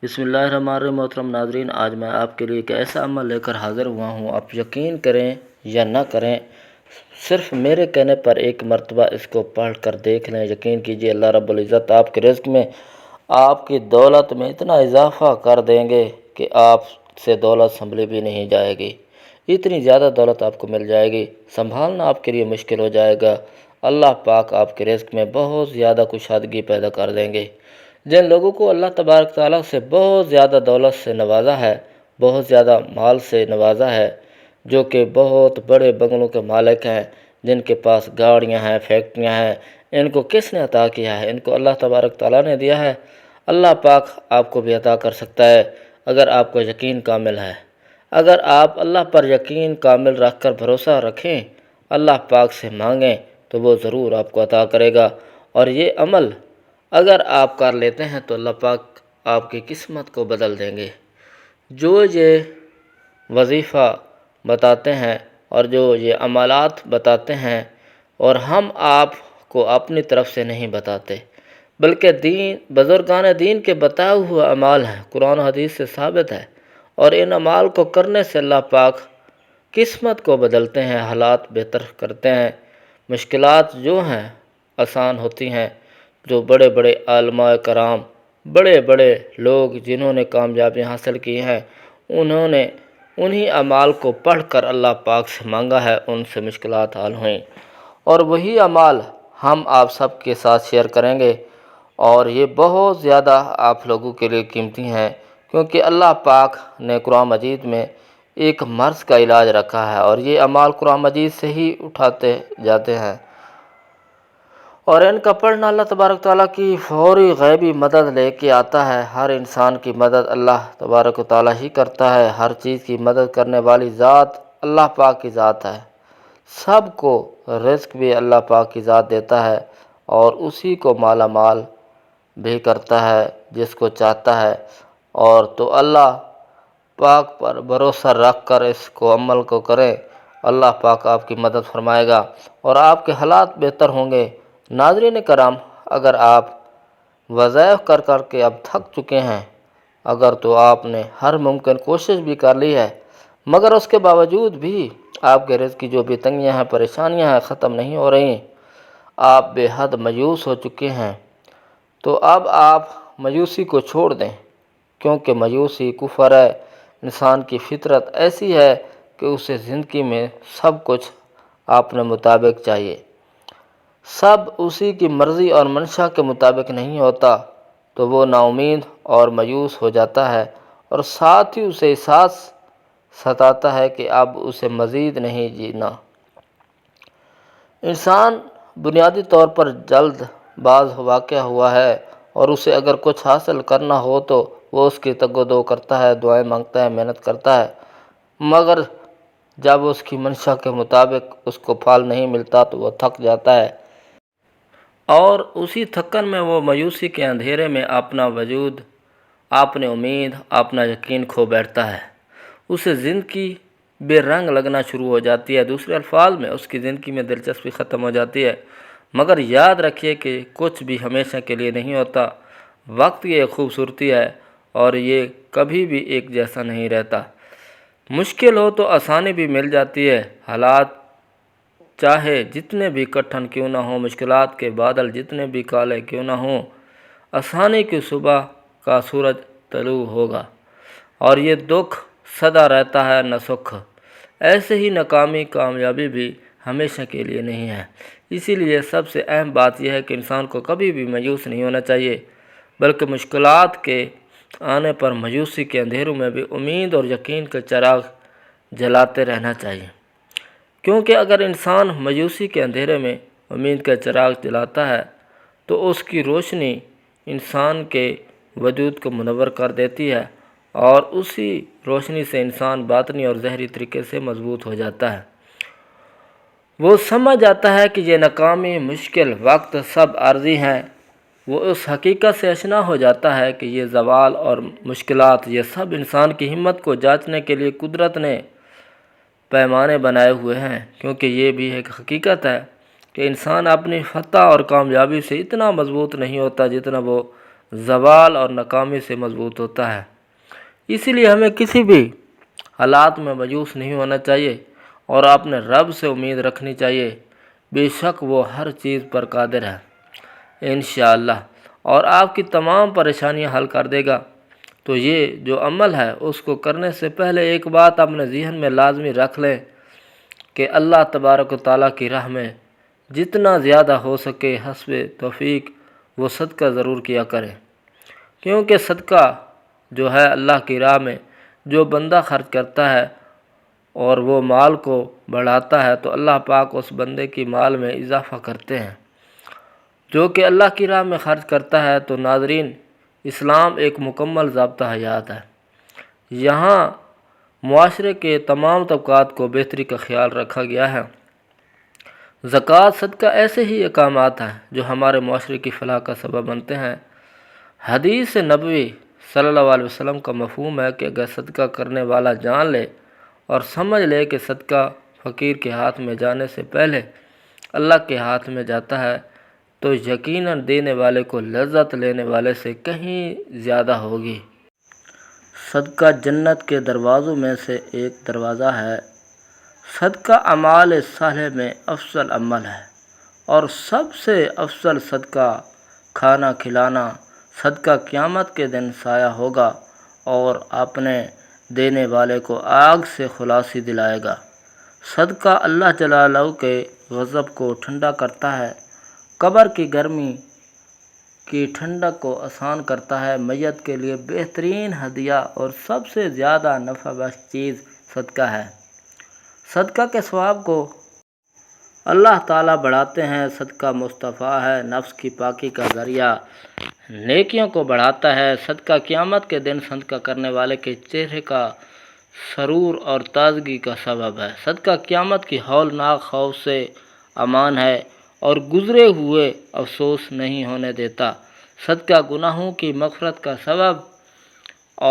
بسم اللہ الرحمن الرحیم۔ محترم ناظرین، آج میں آپ کے لیے ایک ایسا عمل لے کر حاضر ہوا ہوں، آپ یقین کریں یا نہ کریں، صرف میرے کہنے پر ایک مرتبہ اس کو پڑھ کر دیکھ لیں۔ یقین کیجئے اللہ رب العزت آپ کے رزق میں، آپ کی دولت میں اتنا اضافہ کر دیں گے کہ آپ سے دولت سنبھلی بھی نہیں جائے گی۔ اتنی زیادہ دولت آپ کو مل جائے گی، سنبھالنا آپ کے لیے مشکل ہو جائے گا۔ اللہ پاک آپ کے رزق میں بہت زیادہ کشادگی پیدا کر دیں گے۔ جن لوگوں کو اللہ تبارک تعالیٰ سے بہت زیادہ دولت سے نوازا ہے، بہت زیادہ مال سے نوازا ہے، جو کہ بہت بڑے بنگلوں کے مالک ہیں، جن کے پاس گاڑیاں ہیں، فیکٹریاں ہیں، ان کو کس نے عطا کیا ہے؟ ان کو اللہ تبارک تعالیٰ نے دیا ہے۔ اللہ پاک آپ کو بھی عطا کر سکتا ہے اگر آپ کو یقین کامل ہے۔ اگر آپ اللہ پر یقین کامل رکھ کر بھروسہ رکھیں، اللہ پاک سے مانگیں تو وہ ضرور آپ کو عطا کرے گا۔ اور یہ عمل اگر آپ کر لیتے ہیں تو اللہ پاک آپ کی قسمت کو بدل دیں گے۔ جو یہ وظیفہ بتاتے ہیں اور جو یہ عملات بتاتے ہیں، اور ہم آپ کو اپنی طرف سے نہیں بتاتے، بلکہ بزرگان دین کے بتائے ہوئے اعمال ہیں، قرآن و حدیث سے ثابت ہے۔ اور ان اعمال کو کرنے سے اللہ پاک قسمت کو بدلتے ہیں، حالات بہتر کرتے ہیں، مشکلات جو ہیں آسان ہوتی ہیں۔ جو بڑے بڑے علماء کرام، بڑے بڑے لوگ جنہوں نے کامیابی حاصل کی ہیں، انہوں نے انہی اعمال کو پڑھ کر اللہ پاک سے مانگا ہے، ان سے مشکلات حل ہوئیں۔ اور وہی اعمال ہم آپ سب کے ساتھ شیئر کریں گے، اور یہ بہت زیادہ آپ لوگوں کے لیے قیمتی ہیں، کیونکہ اللہ پاک نے قرآن مجید میں ایک مرض کا علاج رکھا ہے، اور یہ اعمال قرآن مجید سے ہی اٹھاتے جاتے ہیں۔ اور ان کا پڑھنا اللہ تبارک تعالیٰ کی فوری غیبی مدد لے کے آتا ہے۔ ہر انسان کی مدد اللہ تبارک تعالیٰ ہی کرتا ہے۔ ہر چیز کی مدد کرنے والی ذات اللہ پاک کی ذات ہے۔ سب کو رزق بھی اللہ پاک کی ذات دیتا ہے، اور اسی کو مالا مال بھی کرتا ہے جس کو چاہتا ہے۔ اور تو اللہ پاک پر بھروسہ رکھ کر اس کو عمل کو کریں، اللہ پاک آپ کی مدد فرمائے گا اور آپ کے حالات بہتر ہوں گے۔ ناظرین کرام، اگر آپ وظائف کر کر کے اب تھک چکے ہیں، اگر تو آپ نے ہر ممکن کوشش بھی کر لی ہے، مگر اس کے باوجود بھی آپ کے رزق کی جو بھی تنگیاں ہیں، پریشانیاں ہیں، ختم نہیں ہو رہی، آپ بے حد مایوس ہو چکے ہیں، تو اب آپ مایوسی کو چھوڑ دیں، کیونکہ مایوسی کفر ہے۔ انسان کی فطرت ایسی ہے کہ اسے زندگی میں سب کچھ اپنے مطابق چاہیے، سب اسی کی مرضی اور منشا کے مطابق نہیں ہوتا، تو وہ نا امید اور مایوس ہو جاتا ہے، اور ساتھ ہی اسے احساس ستاتا ہے کہ اب اسے مزید نہیں جینا۔ انسان بنیادی طور پر جلد باز واقع ہوا ہے، اور اسے اگر کچھ حاصل کرنا ہو تو وہ اس کی تگ و دو کرتا ہے، دعائیں مانگتا ہے، محنت کرتا ہے، مگر جب اس کی منشا کے مطابق اس کو پھل نہیں ملتا تو وہ تھک جاتا ہے، اور اسی تھکن میں وہ مایوسی کے اندھیرے میں اپنا وجود، اپنی امید، اپنا یقین کھو بیٹھتا ہے۔ اسے زندگی بے رنگ لگنا شروع ہو جاتی ہے، دوسرے الفاظ میں اس کی زندگی میں دلچسپی ختم ہو جاتی ہے۔ مگر یاد رکھیے کہ کچھ بھی ہمیشہ کے لیے نہیں ہوتا، وقت کی ایک خوبصورتی ہے، اور یہ کبھی بھی ایک جیسا نہیں رہتا۔ مشکل ہو تو آسانی بھی مل جاتی ہے۔ حالات چاہے جتنے بھی کٹھن کیوں نہ ہوں، مشکلات کے بادل جتنے بھی کالے کیوں نہ ہوں، آسانی کی صبح کا سورج طلوع ہوگا، اور یہ دکھ سدا رہتا ہے نہ سکھ۔ ایسے ہی ناکامی کامیابی بھی ہمیشہ کے لیے نہیں ہے۔ اسی لیے سب سے اہم بات یہ ہے کہ انسان کو کبھی بھی مایوس نہیں ہونا چاہیے، بلکہ مشکلات کے آنے پر مایوسی کے اندھیروں میں بھی امید اور یقین کے چراغ جلاتے رہنا چاہیے، کیونکہ اگر انسان مایوسی کے اندھیرے میں امید کا چراغ جلاتا ہے تو اس کی روشنی انسان کے وجود کو منور کر دیتی ہے، اور اسی روشنی سے انسان باطنی اور ظاہری طریقے سے مضبوط ہو جاتا ہے۔ وہ سمجھ جاتا ہے کہ یہ ناکامی، مشکل وقت سب عارضی ہیں۔ وہ اس حقیقت سے آشنا ہو جاتا ہے کہ یہ زوال اور مشکلات، یہ سب انسان کی ہمت کو جانچنے کے لیے قدرت نے پیمانے بنائے ہوئے ہیں، کیونکہ یہ بھی ایک حقیقت ہے کہ انسان اپنی فتح اور کامیابی سے اتنا مضبوط نہیں ہوتا جتنا وہ زوال اور ناکامی سے مضبوط ہوتا ہے۔ اسی لیے ہمیں کسی بھی حالات میں مایوس نہیں ہونا چاہیے اور اپنے رب سے امید رکھنی چاہیے، بے شک وہ ہر چیز پر قادر ہے انشاءاللہ، اور آپ کی تمام پریشانیاں حل کر دے گا۔ تو یہ جو عمل ہے اس کو کرنے سے پہلے ایک بات اپنے ذہن میں لازمی رکھ لیں کہ اللہ تبارک و تعالیٰ کی راہ میں جتنا زیادہ ہو سکے حسب توفیق وہ صدقہ ضرور کیا کریں، کیونکہ صدقہ جو ہے اللہ کی راہ میں جو بندہ خرچ کرتا ہے اور وہ مال کو بڑھاتا ہے تو اللہ پاک اس بندے کی مال میں اضافہ کرتے ہیں جو کہ اللہ کی راہ میں خرچ کرتا ہے۔ تو ناظرین، اسلام ایک مکمل ضابطہ حیات ہے۔ یہاں معاشرے کے تمام طبقات کو بہتری کا خیال رکھا گیا ہے۔ زکوٰۃ، صدقہ ایسے ہی اقامات ہیں جو ہمارے معاشرے کی فلاح کا سبب بنتے ہیں۔ حدیث نبوی صلی اللہ علیہ وسلم کا مفہوم ہے کہ اگر صدقہ کرنے والا جان لے اور سمجھ لے کہ صدقہ فقیر کے ہاتھ میں جانے سے پہلے اللہ کے ہاتھ میں جاتا ہے تو یقیناً دینے والے کو لذت لینے والے سے کہیں زیادہ ہوگی۔ صدقہ جنت کے دروازوں میں سے ایک دروازہ ہے۔ صدقہ اعمال صالح میں افضل عمل ہے اور سب سے افضل صدقہ کھانا کھلانا۔ صدقہ قیامت کے دن سایہ ہوگا اور اپنے دینے والے کو آگ سے خلاصی دلائے گا۔ صدقہ اللہ جلالہ کے غضب کو ٹھنڈا کرتا ہے، قبر کی گرمی کی ٹھنڈک کو آسان کرتا ہے۔ میت کے لیے بہترین ہدیہ اور سب سے زیادہ نفع بخش چیز صدقہ ہے۔ صدقہ کے ثواب کو اللہ تعالیٰ بڑھاتے ہیں۔ صدقہ مصطفیٰ ہے، نفس کی پاکی کا ذریعہ، نیکیوں کو بڑھاتا ہے۔ صدقہ قیامت کے دن صدقہ کرنے والے کے چہرے کا سرور اور تازگی کا سبب ہے۔ صدقہ قیامت کی ہولناک خوف سے امان ہے اور گزرے ہوئے افسوس نہیں ہونے دیتا۔ صدقہ گناہوں کی مغفرت کا سبب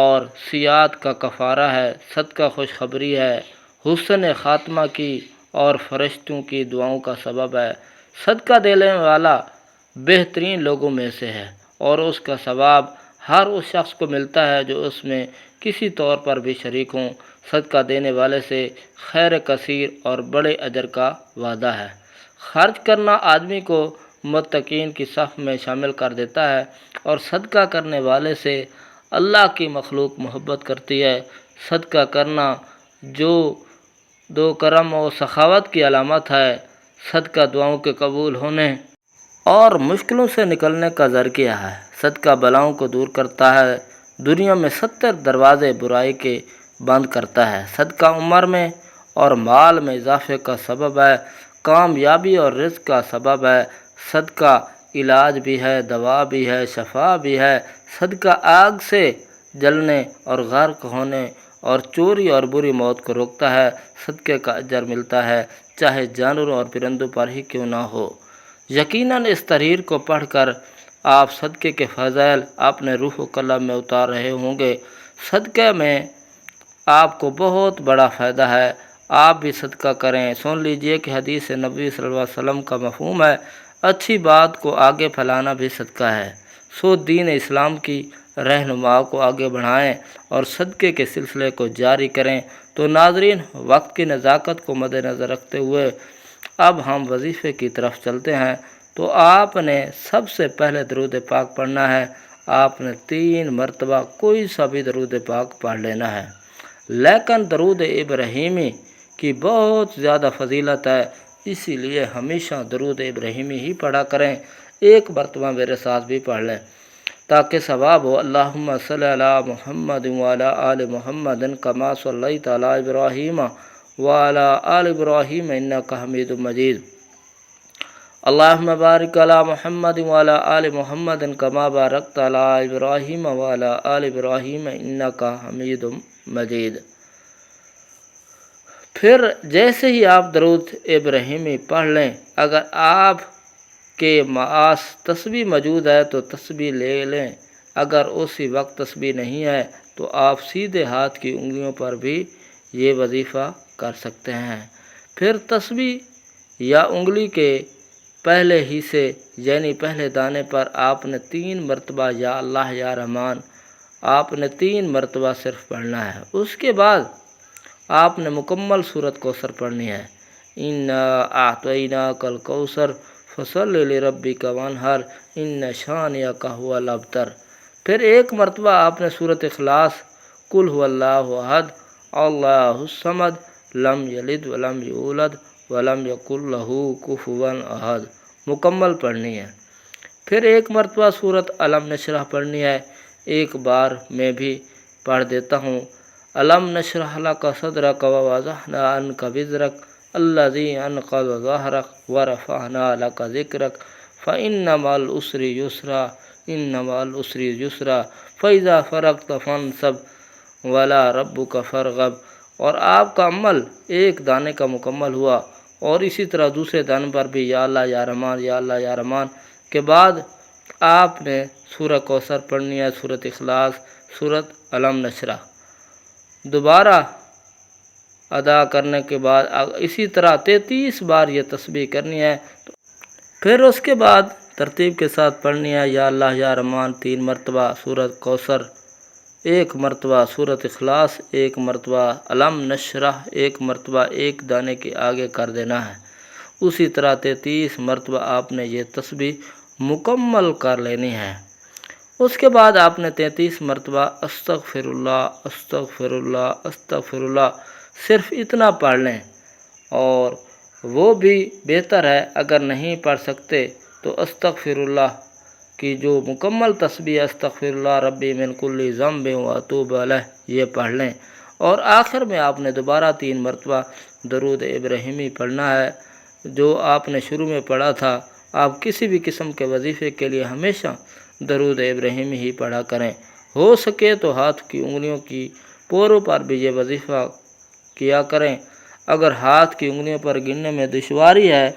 اور سیئات کا کفارہ ہے۔ صدقہ خوشخبری ہے، حسن خاتمہ کی اور فرشتوں کی دعاؤں کا سبب ہے۔ صدقہ دینے والا بہترین لوگوں میں سے ہے اور اس کا ثواب ہر اس شخص کو ملتا ہے جو اس میں کسی طور پر بھی شریک ہوں۔ صدقہ دینے والے سے خیر کثیر اور بڑے اجر کا وعدہ ہے۔ خرچ کرنا آدمی کو متقین کی صف میں شامل کر دیتا ہے اور صدقہ کرنے والے سے اللہ کی مخلوق محبت کرتی ہے۔ صدقہ کرنا جو دو کرم و سخاوت کی علامت ہے۔ صدقہ دعاؤں کے قبول ہونے اور مشکلوں سے نکلنے کا ذریعہ ہے۔ صدقہ بلاؤں کو دور کرتا ہے، دنیا میں 70 دروازے برائی کے بند کرتا ہے۔ صدقہ عمر میں اور مال میں اضافے کا سبب ہے، کامیابی اور رزق کا سبب ہے۔ صدقہ علاج بھی ہے، دوا بھی ہے، شفا بھی ہے۔ صدقہ آگ سے جلنے اور غرق ہونے اور چوری اور بری موت کو روکتا ہے۔ صدقے کا اجر ملتا ہے چاہے جانوروں اور پرندوں پر ہی کیوں نہ ہو۔ یقیناً اس تحریر کو پڑھ کر آپ صدقے کے فضائل اپنے روح و قلم میں اتار رہے ہوں گے۔ صدقے میں آپ کو بہت بڑا فائدہ ہے، آپ بھی صدقہ کریں۔ سن لیجئے کہ حدیث نبوی صلی اللہ علیہ وسلم کا مفہوم ہے، اچھی بات کو آگے پھیلانا بھی صدقہ ہے۔ سو دین اسلام کی رہنما کو آگے بڑھائیں اور صدقے کے سلسلے کو جاری کریں۔ تو ناظرین، وقت کی نزاکت کو مد نظر رکھتے ہوئے اب ہم وظیفے کی طرف چلتے ہیں۔ تو آپ نے سب سے پہلے درود پاک پڑھنا ہے۔ آپ نے 3 مرتبہ کوئی سا بھی درود پاک پڑھ لینا ہے، لیکن درود ابراہیمی کی بہت زیادہ فضیلت ہے، اسی لیے ہمیشہ درود ابراہیمی ہی پڑھا کریں۔ ایک مرتبہ میرے ساتھ بھی پڑھ لیں تاکہ ثواب ہو۔ اللہم صلی علی محمد وعلی آل محمد کما صلیت علی ابراہیم وعلی آل ابراہیم انک حمید مجید۔ اللہم بارک علی محمد وعلی آل محمد کما بارکت علی ابراہیم وعلی آل ابراہیم انک حمید مجید۔ پھر جیسے ہی آپ درود ابراہیمی پڑھ لیں، اگر آپ کے پاس تسبیح موجود ہے تو تسبیح لے لیں، اگر اسی وقت تسبیح نہیں ہے تو آپ سیدھے ہاتھ کی انگلیوں پر بھی یہ وظیفہ کر سکتے ہیں۔ پھر تسبیح یا انگلی کے پہلے ہی سے یعنی پہلے دانے پر آپ نے 3 مرتبہ یا اللہ یا رحمان آپ نے 3 مرتبہ صرف پڑھنا ہے۔ اس کے بعد آپ نے مکمل سورۃ کوثر پڑھنی ہے۔ اِنَّا أَعْطَيْنَاكَ الْكَوْثَرَ فَصَلِّ لِرَبِّكَ وَانْحَرْ إِنَّ شَانِئَكَ هُوَ الْأَبْتَرُ۔ پھر ایک مرتبہ آپ نے سورۃ اخلاص قُلْ هُوَ اللَّهُ أَحَدٌ اللَّهُ الصَّمَدُ لَمْ يَلِدْ وَلَمْ يُولَدْ وَلَمْ يَكُنْ لَهُ كُفُوًا أَحَدٌ مکمل پڑھنی ہے۔ پھر ایک مرتبہ سورۃ علم نشرح پڑھنی ہے۔ ایک بار میں بھی پڑھ دیتا ہوں۔ علم نشرح لک صدرک ووضعنا عنک وزرک الذی انقض ظہرک ورفعنا لک ذکرک فإن مع العسر یسرا ان مع العسر یسرا فإذا فرغت فانصب وإلی ربک فارغب۔ اور آپ کا عمل ایک دانے کا مکمل ہوا، اور اسی طرح دوسرے دانے پر بھی یا اللہ یا رحمان یا اللہ یا رحمان کے بعد آپ نے سورہ کوثر پڑھنی ہے، سورۃ اخلاص، سورۃ علم نشرح دوبارہ ادا کرنے کے بعد اسی طرح 33 بار یہ تسبیح کرنی ہے۔ پھر اس کے بعد ترتیب کے ساتھ پڑھنی ہے یا اللہ یا رحمان 3 مرتبہ، سورۃ کوثر 1 مرتبہ، سورۃ اخلاص 1 مرتبہ، علم نشرح 1 مرتبہ، ایک دانے کے آگے کر دینا ہے۔ اسی طرح 33 مرتبہ آپ نے یہ تسبیح مکمل کر لینی ہے۔ اس کے بعد آپ نے 33 مرتبہ استغفر اللہ استغفر اللہ استغفر اللہ صرف اتنا پڑھ لیں، اور وہ بھی بہتر ہے اگر نہیں پڑھ سکتے تو استغفر اللہ کی جو مکمل تسبیح استغفر اللہ ربی من کل ذنب واتوب الیہ یہ پڑھ لیں، اور آخر میں آپ نے دوبارہ 3 مرتبہ درود ابراہیمی پڑھنا ہے جو آپ نے شروع میں پڑھا تھا۔ آپ کسی بھی قسم کے وظیفے کے لیے ہمیشہ درود ابراہیمی ہی پڑھا کریں، ہو سکے تو ہاتھ کی انگلیوں کی پوروں پر بھی یہ وظیفہ کیا کریں۔ اگر ہاتھ کی انگلیوں پر گننے میں دشواری ہے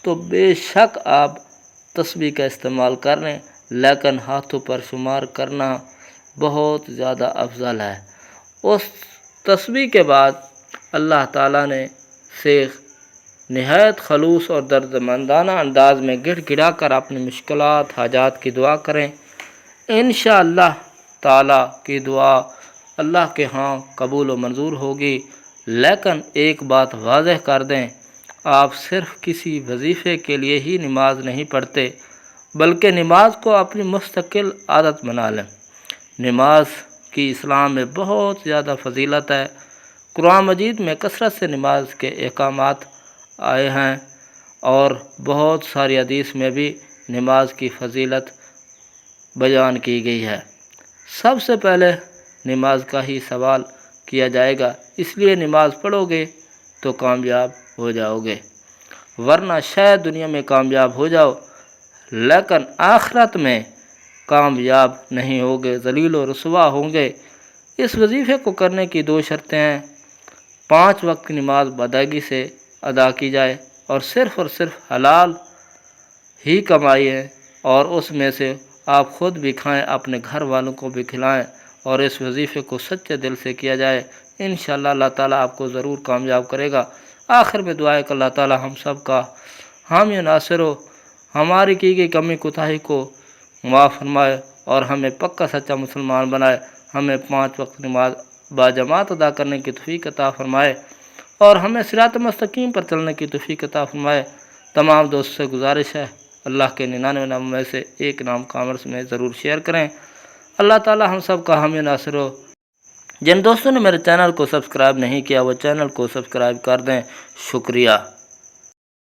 تو بے شک آپ تسبیح کا استعمال کر لیں، لیکن ہاتھوں پر شمار کرنا بہت زیادہ افضل ہے۔ اس تسبیح کے بعد اللہ تعالیٰ نے سے نہایت خلوص اور دردمندانہ انداز میں گڑ گڑا کر اپنی مشکلات حاجات کی دعا کریں۔ انشاءاللہ تعالیٰ کی دعا اللہ کے ہاں قبول و منظور ہوگی۔ لیکن ایک بات واضح کر دیں، آپ صرف کسی وظیفے کے لیے ہی نماز نہیں پڑھتے، بلکہ نماز کو اپنی مستقل عادت بنا لیں۔ نماز کی اسلام میں بہت زیادہ فضیلت ہے۔ قرآن مجید میں کثرت سے نماز کے احکامات آئے ہیں، اور بہت ساری حدیث میں بھی نماز کی فضیلت بیان کی گئی ہے۔ سب سے پہلے نماز کا ہی سوال کیا جائے گا، اس لیے نماز پڑھو گے تو کامیاب ہو جاؤ گے، ورنہ شاید دنیا میں کامیاب ہو جاؤ لیکن آخرت میں کامیاب نہیں ہوگے، ذلیل و رسوا ہوں گے۔ اس وظیفے کو کرنے کی 2 شرطیں ہیں۔ 5 وقت نماز بادگی سے ادا کی جائے، اور صرف حلال ہی کمائیں، اور اس میں سے آپ خود بھی کھائیں، اپنے گھر والوں کو بھی کھلائیں، اور اس وظیفے کو سچے دل سے کیا جائے۔ انشاءاللہ اللہ تعالیٰ آپ کو ضرور کامیاب کرے گا۔ آخر میں دعا ہے کہ اللہ تعالیٰ ہم سب کا حامی و ناصر ہو، ہماری کی گئی کمی کوتاہی کو معاف فرمائے، اور ہمیں پکا سچا مسلمان بنائے، ہمیں 5 وقت نماز باجماعت ادا کرنے کی توفیق عطا فرمائے، اور ہمیں صراط مستقیم پر چلنے کی توفیق عطا فرمائے۔ تمام دوست سے گزارش ہے اللہ کے 99 ناموں میں سے ایک نام کامرس میں ضرور شیئر کریں۔ اللہ تعالیٰ ہم سب کا حامی و ناصر ہو۔ جن دوستوں نے میرے چینل کو سبسکرائب نہیں کیا وہ چینل کو سبسکرائب کر دیں۔ شکریہ۔